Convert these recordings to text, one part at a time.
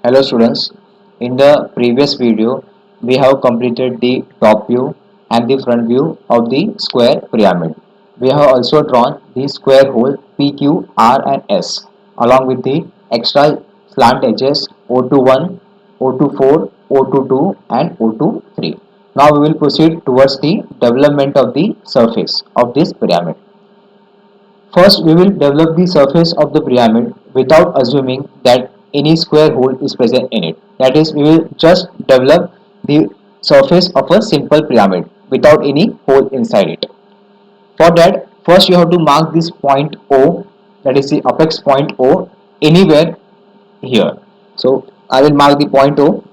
Hello students, in the previous video we have completed the top view and the front view of the square pyramid. We have also drawn the square hole PQ, R and S along with the extra slant edges O21, O24, O22 and O23. Now we will proceed towards the development of the surface of this pyramid. First, we will develop the surface of the pyramid without assuming that any square hole is present in it. That is, we will just develop the surface of a simple pyramid without any hole inside it. For that, first you have to mark this point O, that is the apex point O, anywhere here. So, I will mark the point O.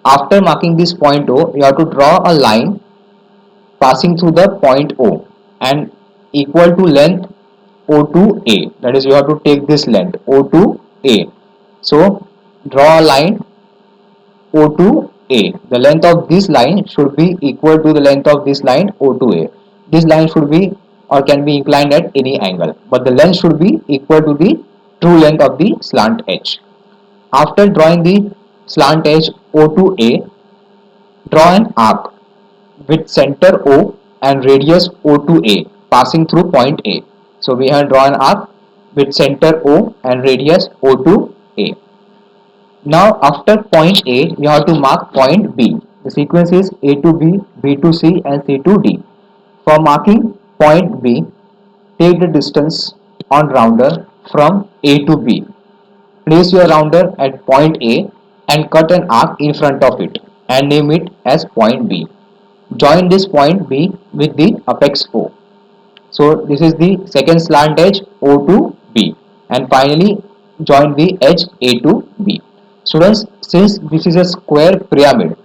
After marking this point O, you have to draw a line passing through the point O and equal to length O to A. That is, you have to take this length O to A. So draw a line O to A. The length of this line should be equal to the length of this line O to A. This line should be or can be inclined at any angle, but the length should be equal to the true length of the slant edge. After drawing the slant edge O to A, draw an arc with center O and radius O to A passing through point A. So we have drawn an arc with center O and radius O to A. Now after point A, you have to mark point B. The sequence is A to B, B to C and C to D. For marking point B, take the distance on rounder from A to B. Place your rounder at point A and cut an arc in front of it and name it as point B. Join this point B with the apex O. So this is the second slant edge O to B, and finally join the edge A to B. Students, since this is a square pyramid,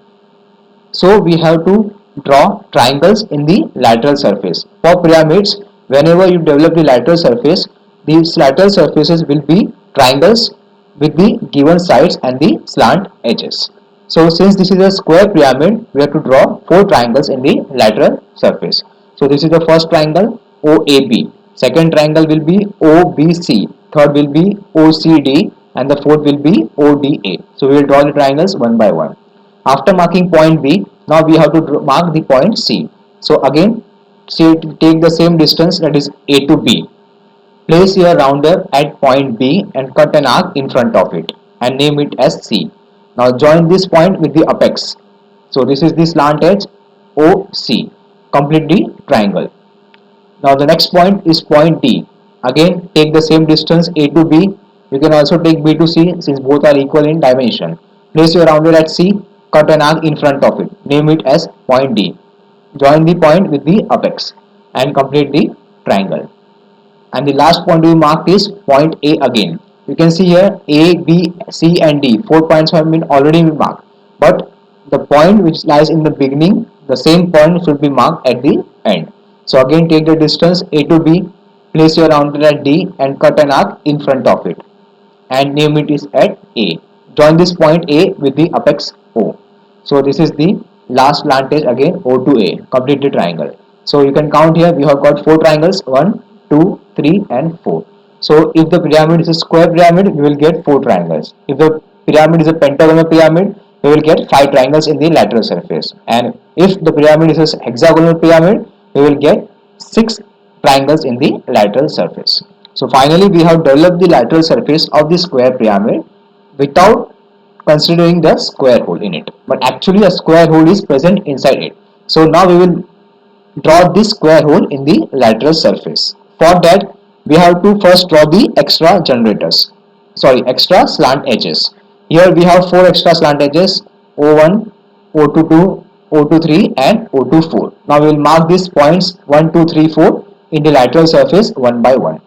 so we have to draw triangles in the lateral surface. For pyramids, whenever you develop the lateral surface, these lateral surfaces will be triangles with the given sides and the slant edges. So since this is a square pyramid, we have to draw four triangles in the lateral surface. So this is the first triangle OAB. Second triangle will be OBC. Third will be OCD and the fourth will be ODA. So we will draw the triangles one by one. After marking point B, now we have to mark the point C. So again, take the same distance, that is A to B. Place your rounder at point B and cut an arc in front of it and name it as C. Now join this point with the apex. So this is the slant edge OC. Complete the triangle. Now the next point is point D. Again, take the same distance A to B. You can also take B to C since both are equal in dimension. Place your rounder at C, cut an arc in front of it. Name it as point D. Join the point with the apex and complete the triangle. And the last point we marked is point A again. You can see here A, B, C and D. 4 points have been already marked. But the point which lies in the beginning, the same point should be marked at the end. So again, take the distance A to B, place your rounder at D and cut an arc in front of it and name it is at A. Join this point A with the apex O. So this is the last slant edge again O to A. Complete the triangle. So you can count here, we have got 4 triangles, 1, 2, 3 and 4. So if the pyramid is a square pyramid, we will get 4 triangles. If the pyramid is a pentagonal pyramid, we will get 5 triangles in the lateral surface. And if the pyramid is a hexagonal pyramid, we will get 6 triangles in the lateral surface. So finally we have developed the lateral surface of the square pyramid without considering the square hole in it. But actually a square hole is present inside it. So now we will draw this square hole in the lateral surface. For that, we have to first draw the extra slant edges. Here we have 4 extra slant edges O1, O22, O23 and O24. Now we will mark these points 1, 2, 3, 4 in the lateral surface one by one.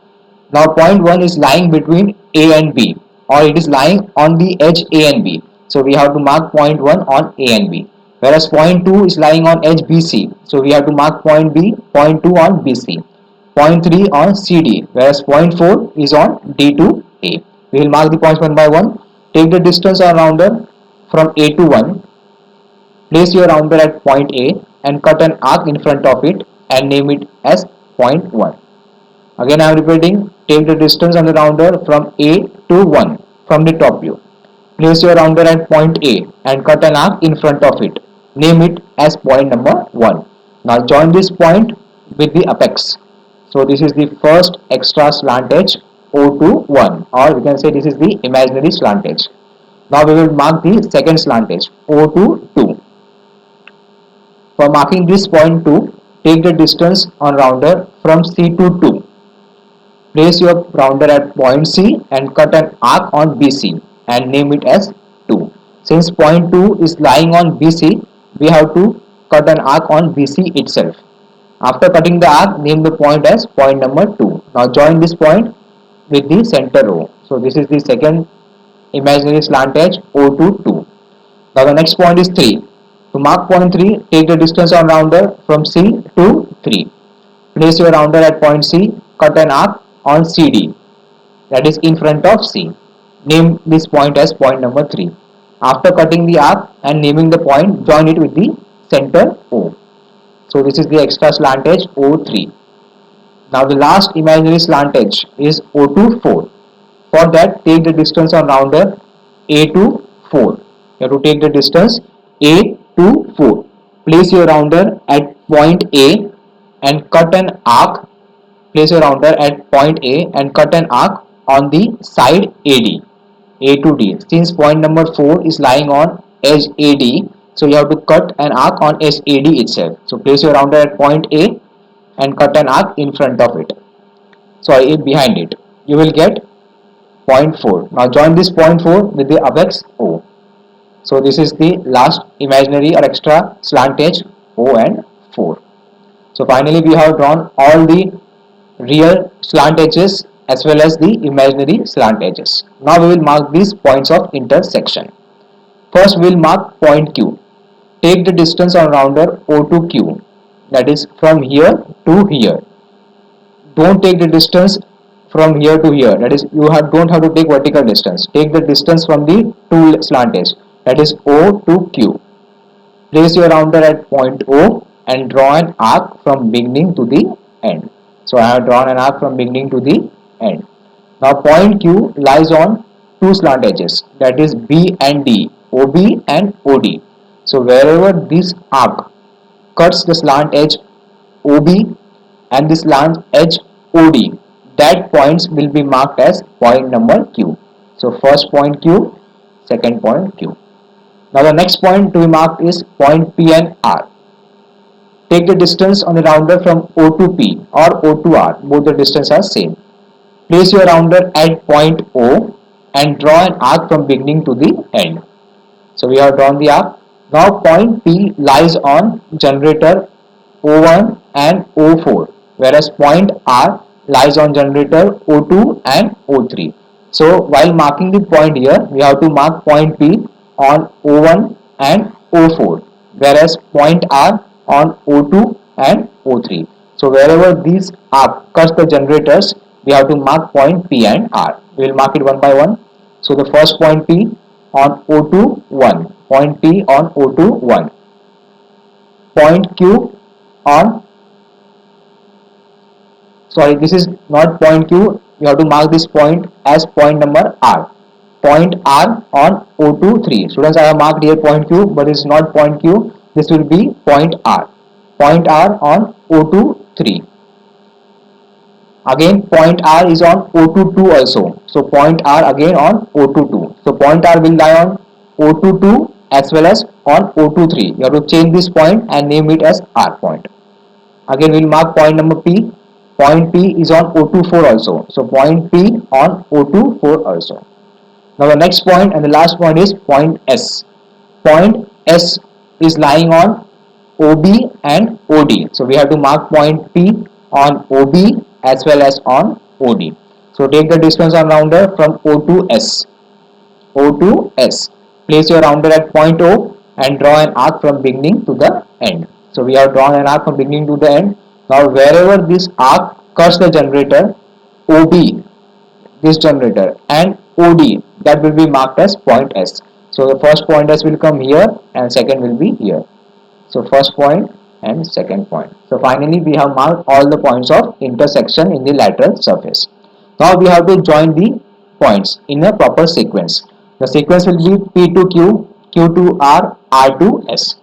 Now point 1 is lying between A and B, or it is lying on the edge A and B. So we have to mark point 1 on A and B. Whereas point 2 is lying on edge BC. So we have to mark point B, point 2 on BC. Point 3 on CD, whereas point 4 is on D to A. We will mark the points one by one. Take the distance on rounder from A to 1. Place your rounder at point A and cut an arc in front of it and name it as point 1. Again I am repeating, take the distance on the rounder from A to 1 from the top view. Place your rounder at point A and cut an arc in front of it. Name it as point number 1. Now join this point with the apex. So this is the first extra slant edge O2 1, or we can say this is the imaginary slant edge. Now we will mark the second slant edge O2 2. For marking this point 2, take the distance on rounder from C to 2. Place your rounder at point C and cut an arc on BC and name it as 2. Since point 2 is lying on BC, we have to cut an arc on BC itself. After cutting the arc, name the point as point number 2. Now join this point with the center O. So this is the second imaginary slant edge O2 2. Now the next point is 3. To mark point 3, take the distance on rounder from C to 3. Place your rounder at point C, cut an arc on CD, that is in front of C. Name this point as point number 3. After cutting the arc and naming the point, join it with the center O. So this is the extra slant edge O3. Now the last imaginary slant edge is O2 4. For that, take the distance on rounder A to 4. You have to take the distance A to 4. Place your rounder at point A and cut an arc. Place your rounder at point A and cut an arc on the side AD, A to D. Since point number 4 is lying on edge AD, so you have to cut an arc on edge AD itself. So place your rounder at point A and cut an arc in front of it. Sorry, behind it. You will get point 4. Now join this point 4 with the apex O. So this is the last imaginary or extra slant edge O and 4. So finally we have drawn all the real slant edges as well as the imaginary slant edges. Now we will mark these points of intersection. First we will mark point Q. Take the distance on rounder O to Q, that is from here to here. Don't take the distance from here to here, that is don't have to take vertical distance. Take the distance from the two slant edge, that is O to Q. Place your rounder at point O and draw an arc from beginning to the end. So I have drawn an arc from beginning to the end. Now point Q lies on two slant edges, that is B and D, OB and OD. So wherever this arc cuts the slant edge OB and the slant edge OD, that points will be marked as point number Q. So first point Q, second point Q. Now the next point to be marked is point P and R. Take the distance on the rounder from O to P or O to R, both the distance are same. Place your rounder at point O and draw an arc from beginning to the end. So we have drawn the arc. Now point P lies on generator O1 and O4, whereas point R lies on generator O2 and O3. So while marking the point here, we have to mark point P on O1 and O4, whereas point R on O2 and O3. So wherever these arc cuts the generators, we have to mark point P and R. We will mark it one by one. So the first point P on O2 1, point P on O2 1, point Q on, sorry, this is not point Q, you have to mark this point as point number R. Point R on O2 3. Students, I have marked here point Q, but it is not point Q. This will be point R. Point R on O2 3. Again, point R is on O2 2 also. So point R again on O2 2. So point R will lie on O2 2 as well as on O2 3. You have to change this point and name it as R point. Again, we will mark point number P. Point P is on O2 4 also. So point P on O2 4 also. Now the next point and the last point is point S. Point S is lying on OB and OD. So we have to mark point P on OB as well as on OD. So take the distance on rounder from O to S. O to S. Place your rounder at point O and draw an arc from beginning to the end. So we have drawn an arc from beginning to the end. Now wherever this arc cuts the generator OB, this generator, and OD, that will be marked as point S. So the first point S will come here and second will be here. So first point and second point. So finally we have marked all the points of intersection in the lateral surface. Now we have to join the points in a proper sequence. The sequence will be P2Q, Q2R, R2S.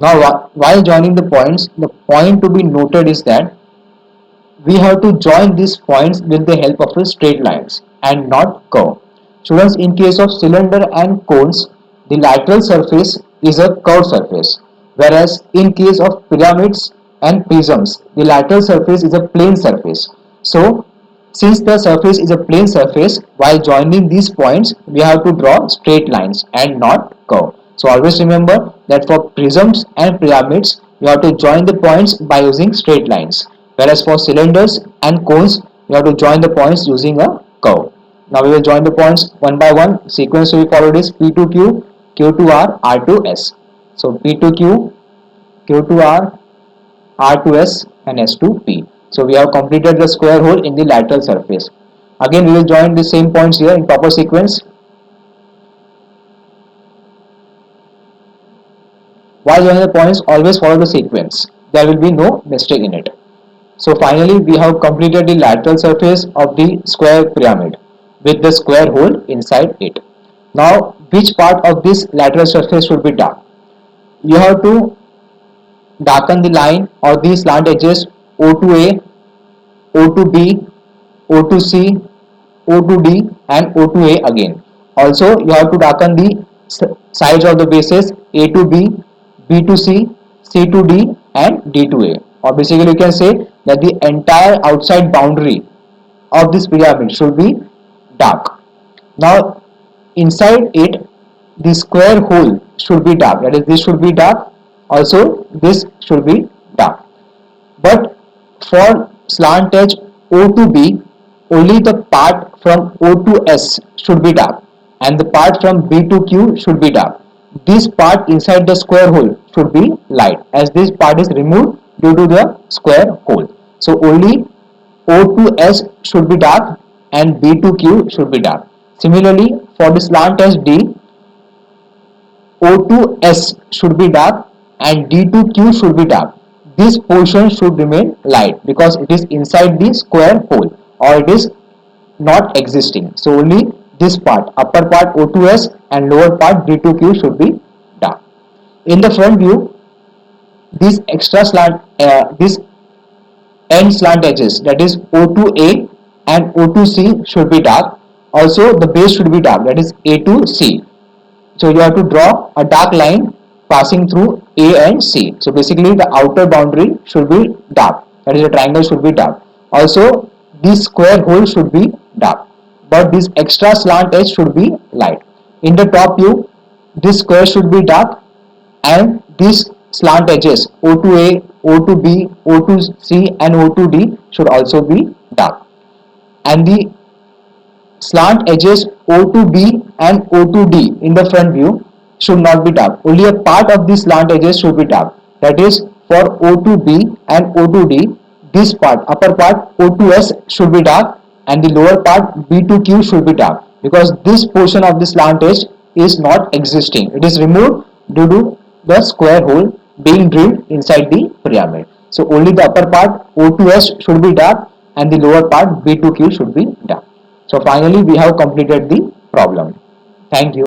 Now while joining the points, the point to be noted is that we have to join these points with the help of a straight lines and not curve. Students, in case of cylinder and cones, the lateral surface is a curved surface, whereas in case of pyramids and prisms, the lateral surface is a plane surface. So since the surface is a plane surface, while joining these points, we have to draw straight lines and not curve. So always remember that for prisms and pyramids, you have to join the points by using straight lines. Whereas for cylinders and cones, you have to join the points using a curve. Now we will join the points one by one. Sequence to be followed is P2Q, Q2R, R2S. So P2Q, Q2R, R2S and S2P. So we have completed the square hole in the lateral surface. Again we will join the same points here in proper sequence. While joining the points, always follow the sequence. There will be no mistake in it. So finally we have completed the lateral surface of the square pyramid with the square hole inside it. Now which part of this lateral surface should be dark? You have to darken the line or the slant edges O2A, O2B, O2C, O2D and O2A again. Also you have to darken the sides of the bases A to B, B to C, C to D and D to A. Or basically you can say that the entire outside boundary of this pyramid should be dark. Now inside it the square hole should be dark, that is this should be dark, also this should be dark. But for slant edge O to B, only the part from O to S should be dark and the part from B to Q should be dark. This part inside the square hole should be light as this part is removed due to the square hole. So only O to S should be dark and B to Q should be dark. Similarly, for the slant edge D, O to S should be dark and D to Q should be dark. This portion should remain light because it is inside the square hole or it is not existing. So only this part, upper part O to S and lower part D to Q should be dark. In the front view, this extra slant, this end slant edges, that is O to A and O to C should be dark. Also the base should be dark, that is A to C. So you have to draw a dark line passing through A and C. So basically the outer boundary should be dark, that is the triangle should be dark. Also this square hole should be dark, but this extra slant edge should be light. In the top view, this square should be dark and these slant edges O to A, O to B, O to C and O to D should also be dark. And the slant edges O to B and O to D in the front view should not be dark. Only a part of these slant edges should be dark. That is for O to B and O to D, this part, upper part O to S should be dark and the lower part B to Q should be dark because this portion of the slant edge is not existing. It is removed due to the square hole being drilled inside the pyramid. So only the upper part O to S should be dark and the lower part B to Q should be dark. So finally we have completed the problem. Thank you.